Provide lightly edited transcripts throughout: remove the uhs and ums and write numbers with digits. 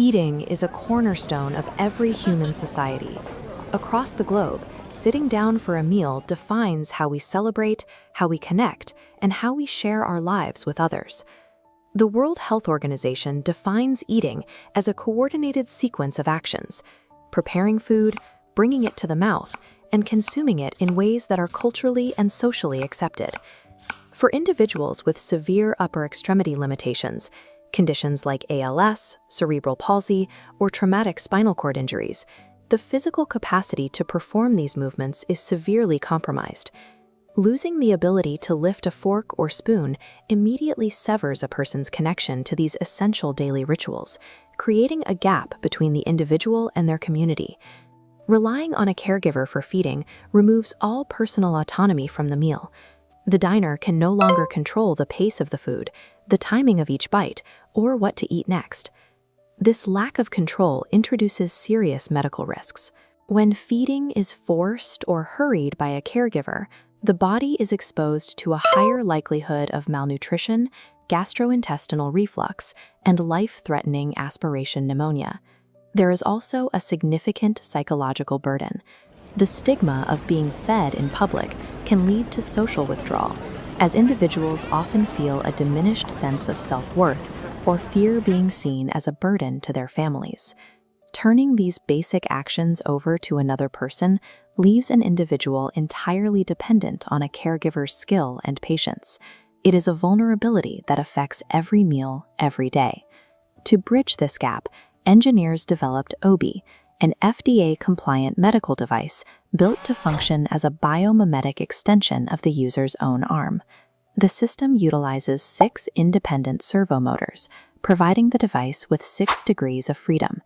Eating is a cornerstone of every human society. Across the globe, sitting down for a meal defines how we celebrate, how we connect, and how we share our lives with others. The World Health Organization defines eating as a coordinated sequence of actions: preparing food, bringing it to the mouth, and consuming it in ways that are culturally and socially accepted. For individuals with severe upper extremity limitations, conditions like ALS, cerebral palsy, or traumatic spinal cord injuries, the physical capacity to perform these movements is severely compromised. Losing the ability to lift a fork or spoon immediately severs a person's connection to these essential daily rituals, creating a gap between the individual and their community. Relying on a caregiver for feeding removes all personal autonomy from the meal. The diner can no longer control the pace of the food, the timing of each bite, or what to eat next. This lack of control introduces serious medical risks. When feeding is forced or hurried by a caregiver, the body is exposed to a higher likelihood of malnutrition, gastrointestinal reflux, and life-threatening aspiration pneumonia. There is also a significant psychological burden. The stigma of being fed in public can lead to social withdrawal, as individuals often feel a diminished sense of self-worth or fear being seen as a burden to their families. Turning these basic actions over to another person leaves an individual entirely dependent on a caregiver's skill and patience. It is a vulnerability that affects every meal, every day. To bridge this gap, engineers developed OBI, an FDA-compliant medical device built to function as a biomimetic extension of the user's own arm. The system utilizes 6 independent servo motors, providing the device with 6 degrees of freedom.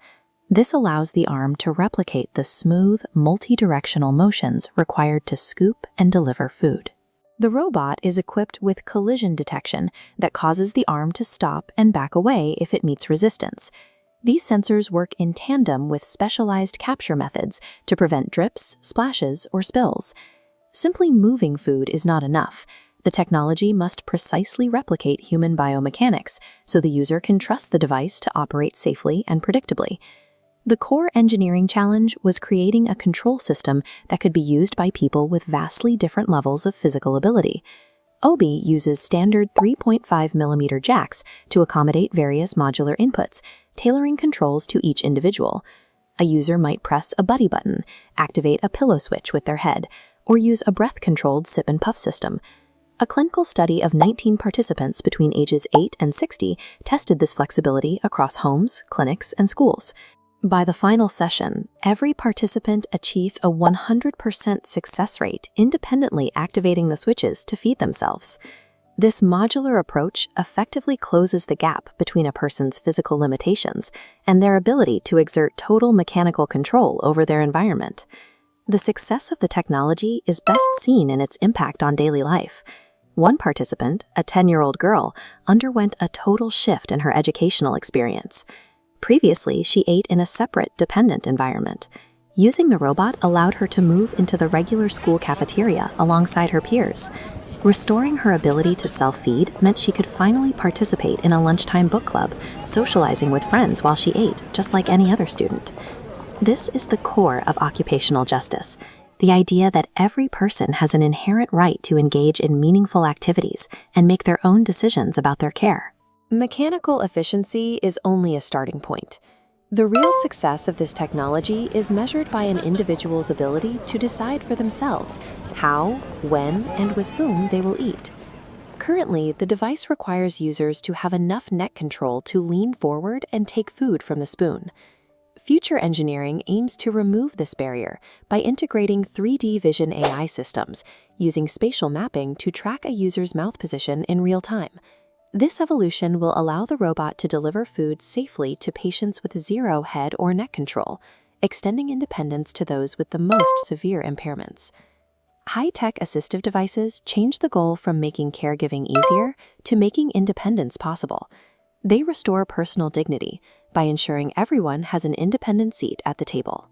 This allows the arm to replicate the smooth, multi-directional motions required to scoop and deliver food. The robot is equipped with collision detection that causes the arm to stop and back away if it meets resistance. These sensors work in tandem with specialized capture methods to prevent drips, splashes, or spills. Simply moving food is not enough. The technology must precisely replicate human biomechanics so the user can trust the device to operate safely and predictably. The core engineering challenge was creating a control system that could be used by people with vastly different levels of physical ability. OBI uses standard 3.5mm jacks to accommodate various modular inputs, tailoring controls to each individual. A user might press a buddy button, activate a pillow switch with their head, or use a breath-controlled sip and puff system. A clinical study of 19 participants between ages 8 and 60 tested this flexibility across homes, clinics, and schools. By the final session, every participant achieved a 100% success rate, independently activating the switches to feed themselves. This modular approach effectively closes the gap between a person's physical limitations and their ability to exert total mechanical control over their environment. The success of the technology is best seen in its impact on daily life. One participant, a 10-year-old girl, underwent a total shift in her educational experience. Previously, she ate in a separate, dependent environment. Using the robot allowed her to move into the regular school cafeteria alongside her peers. Restoring her ability to self-feed meant she could finally participate in a lunchtime book club, socializing with friends while she ate, just like any other student. This is the core of occupational justice, the idea that every person has an inherent right to engage in meaningful activities and make their own decisions about their care. Mechanical efficiency is only a starting point. The real success of this technology is measured by an individual's ability to decide for themselves how, when, and with whom they will eat. Currently, the device requires users to have enough neck control to lean forward and take food from the spoon. Future engineering aims to remove this barrier by integrating 3D vision AI systems, using spatial mapping to track a user's mouth position in real time. This evolution will allow the robot to deliver food safely to patients with zero head or neck control, extending independence to those with the most severe impairments. High-tech assistive devices change the goal from making caregiving easier to making independence possible. They restore personal dignity by ensuring everyone has an independent seat at the table.